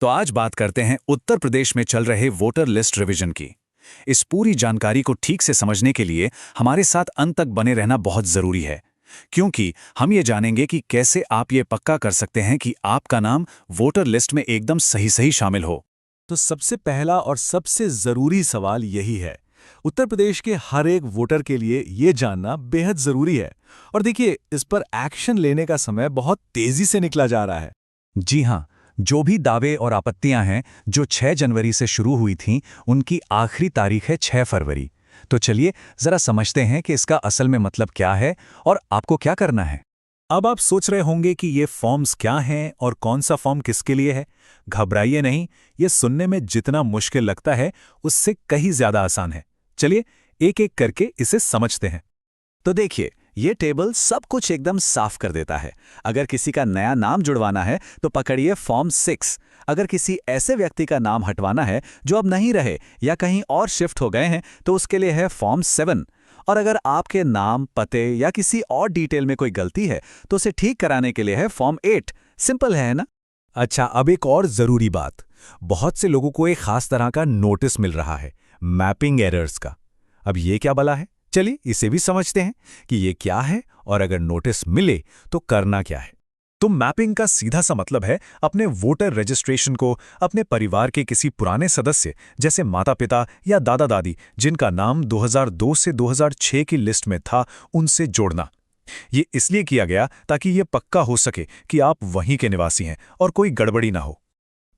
तो आज बात करते हैं उत्तर प्रदेश में चल रहे वोटर लिस्ट रिवीजन की। इस पूरी जानकारी को ठीक से समझने के लिए हमारे साथ अंत तक बने रहना बहुत जरूरी है, क्योंकि हम ये जानेंगे कि कैसे आप ये पक्का कर सकते हैं कि आपका नाम वोटर लिस्ट में एकदम सही सही शामिल हो। तो सबसे पहला और सबसे जरूरी सवाल यही है। उत्तर प्रदेश के हर एक वोटर के लिए ये जानना बेहद जरूरी है। और देखिए, इस पर एक्शन लेने का समय बहुत तेजी से निकला जा रहा है। जी हाँ, जो भी दावे और आपत्तियां हैं जो 6 जनवरी से शुरू हुई थीं, उनकी आखिरी तारीख है 6 फरवरी। तो चलिए जरा समझते हैं कि इसका असल में मतलब क्या है और आपको क्या करना है। अब आप सोच रहे होंगे कि ये फॉर्म्स क्या हैं और कौन सा फॉर्म किसके लिए है। घबराइए नहीं, ये सुनने में जितना मुश्किल लगता है उससे कहीं ज्यादा आसान है। चलिए एक एक करके इसे समझते हैं। तो देखिए, ये टेबल सब कुछ एकदम साफ कर देता है। अगर किसी का नया नाम जुड़वाना है तो पकड़िए फॉर्म 6। अगर किसी ऐसे व्यक्ति का नाम हटवाना है जो अब नहीं रहे या कहीं और शिफ्ट हो गए हैं तो उसके लिए है फॉर्म 7। और अगर आपके नाम, पते या किसी और डिटेल में कोई गलती है तो उसे ठीक कराने के लिए है फॉर्म 8। सिंपल है ना? अच्छा, अब एक और जरूरी बात। बहुत से लोगों को एक खास तरह का नोटिस मिल रहा है, मैपिंग एरर्स का। अब ये क्या बला है? चलिए इसे भी समझते हैं कि ये क्या है और अगर नोटिस मिले तो करना क्या है। तो मैपिंग का सीधा सा मतलब है अपने वोटर रजिस्ट्रेशन को अपने परिवार के किसी पुराने सदस्य जैसे माता-पिता या दादा-दादी जिनका नाम 2002 से 2006 की लिस्ट में था, उनसे जोड़ना। ये इसलिए किया गया ताकि ये पक्का हो सके कि आप वहीं के निवासी हैं और कोई गड़बड़ी ना हो।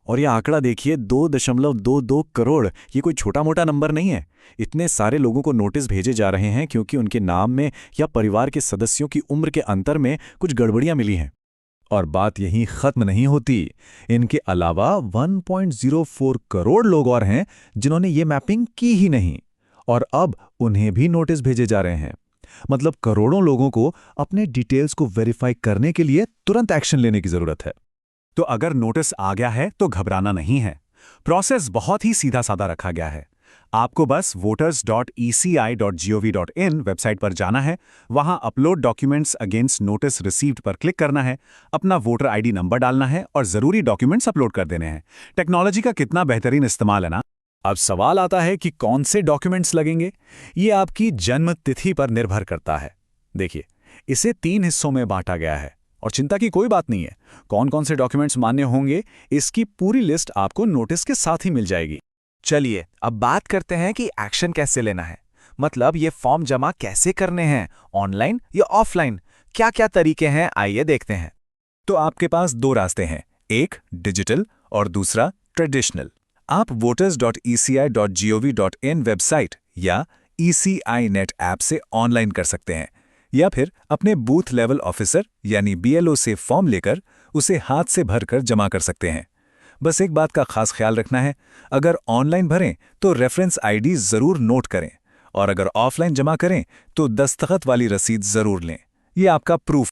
और ये आंकड़ा देखिए, 2.22 करोड़। ये कोई छोटा मोटा नंबर नहीं है। इतने सारे लोगों को नोटिस भेजे जा रहे हैं क्योंकि उनके नाम में या परिवार के सदस्यों की उम्र के अंतर में कुछ गड़बड़ियां मिली हैं। और बात यहीं खत्म नहीं होती। इनके अलावा 1.04 करोड़ लोग और हैं जिन्होंने ये मैपिंग की ही नहीं, और अब उन्हें भी नोटिस भेजे जा रहे हैं। मतलब करोड़ों लोगों को अपने डिटेल्स को वेरीफाई करने के लिए तुरंत एक्शन लेने की जरूरत है। तो अगर नोटिस आ गया है तो घबराना नहीं है। प्रोसेस बहुत ही सीधा साधा रखा गया है। आपको बस voters.eci.gov.in वेबसाइट पर जाना है, वहां upload documents against notice received पर क्लिक करना है, अपना वोटर आईडी नंबर डालना है और जरूरी डॉक्यूमेंट्स अपलोड कर देने हैं। टेक्नोलॉजी का कितना बेहतरीन इस्तेमाल है ना। अब सवाल आता है कि कौन से डॉक्यूमेंट्स लगेंगे। ये आपकी जन्म तिथि पर निर्भर करता है। देखिए, इसे 3 हिस्सों में बांटा गया है और चिंता की कोई बात नहीं है। कौन कौन से डॉक्यूमेंट्स मान्य होंगे, इसकी पूरी लिस्ट आपको नोटिस के साथ ही मिल जाएगी। चलिए अब बात करते हैं कि एक्शन कैसे लेना है। मतलब ये फॉर्म जमा कैसे करने हैं, ऑनलाइन या ऑफलाइन, क्या क्या तरीके हैं, आइए देखते हैं। तो आपके पास 2 रास्ते हैं, एक डिजिटल और दूसरा ट्रेडिशनल। आप voters.eci.gov.in वेबसाइट या ECI नेट ऐप से ऑनलाइन कर सकते हैं, या फिर अपने बूथ लेवल ऑफिसर यानी BLO से फॉर्म लेकर उसे हाथ से भरकर जमा कर सकते हैं। बस एक बात का खास ख्याल रखना है, अगर ऑनलाइन भरें तो रेफरेंस आईडी जरूर नोट करें, और अगर ऑफलाइन जमा करें तो दस्तखत वाली रसीद जरूर लें। ये आपका प्रूफ।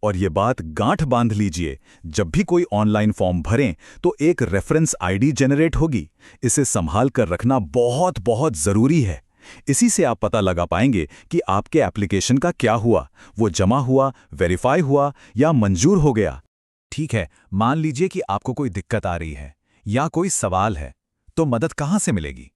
और ये बात गांठ बांध लीजिए, जब भी कोई ऑनलाइन फॉर्म भरें तो एक रेफरेंस आईडी जनरेट होगी। इसे संभाल कर रखना बहुत बहुत जरूरी है। इसी से आप पता लगा पाएंगे कि आपके एप्लीकेशन का क्या हुआ, वो जमा हुआ, वेरीफाई हुआ या मंजूर हो गया। ठीक है, मान लीजिए कि आपको कोई दिक्कत आ रही है या कोई सवाल है, तो मदद कहां से मिलेगी?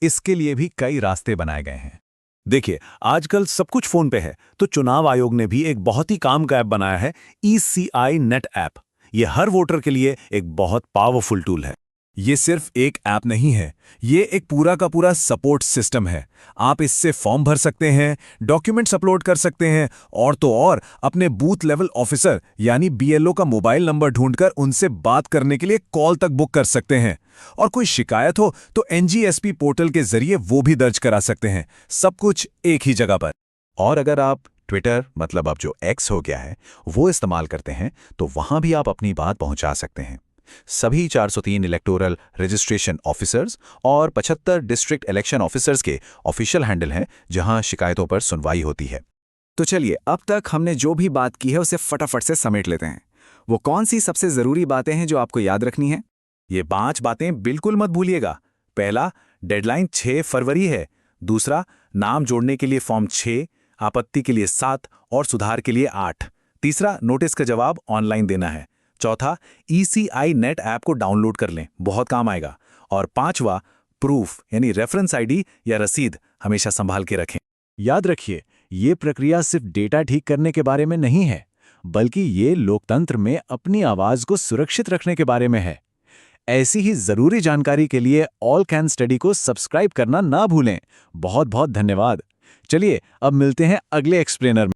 इसके लिए भी कई रास्ते बनाए गए हैं। देखिए, आजकल सब कुछ फोन पे है, तो चुनाव आयोग ने भी एक बहुत ही काम का ऐप बनाया है, ECI नेट ऐप। ये हर वोटर के लिए एक बहुत पावरफुल टूल है। ये सिर्फ एक ऐप नहीं है, ये एक पूरा का पूरा सपोर्ट सिस्टम है। आप इससे फॉर्म भर सकते हैं, डॉक्यूमेंट्स अपलोड कर सकते हैं, और तो और अपने बूथ लेवल ऑफिसर यानी BLO का मोबाइल नंबर ढूंढकर उनसे बात करने के लिए कॉल तक बुक कर सकते हैं। और कोई शिकायत हो तो NGSP पोर्टल के जरिए वो भी दर्ज करा सकते हैं। सब कुछ एक ही जगह पर। और अगर आप ट्विटर, मतलब अब जो X हो गया है, वो इस्तेमाल करते हैं तो वहां भी आप अपनी बात पहुंचा सकते हैं। सभी 403 इलेक्टोरल रजिस्ट्रेशन ऑफिसर्स और 75 डिस्ट्रिक्ट इलेक्शन ऑफिसर्स के ऑफिशियल हैंडल हैं जहां शिकायतों पर सुनवाई होती है। तो चलिए, अब तक हमने जो भी बात की है उसे फटाफट से समेट लेते हैं। वो कौन सी सबसे जरूरी बातें हैं जो आपको याद रखनी है? ये 5 बातें बिल्कुल मत भूलिएगा। पहला, डेडलाइन 6 फरवरी है। दूसरा, नाम जोड़ने के लिए फॉर्म 6, आपत्ति के लिए 7 और सुधार के लिए 8। तीसरा, नोटिस का जवाब ऑनलाइन देना है। चौथा, ECI नेट ऐप को डाउनलोड कर लें, बहुत काम आएगा। और पांचवा, प्रूफ यानी रेफरेंस आईडी या रसीद हमेशा संभाल के रखें। याद रखिए, ये प्रक्रिया सिर्फ डेटा ठीक करने के बारे में नहीं है, बल्कि ये लोकतंत्र में अपनी आवाज को सुरक्षित रखने के बारे में है। ऐसी ही जरूरी जानकारी के लिए ऑल कैन स्टडी को सब्सक्राइब करना ना भूलें। बहुत बहुत धन्यवाद। चलिए अब मिलते हैं अगले एक्सप्लेनर में।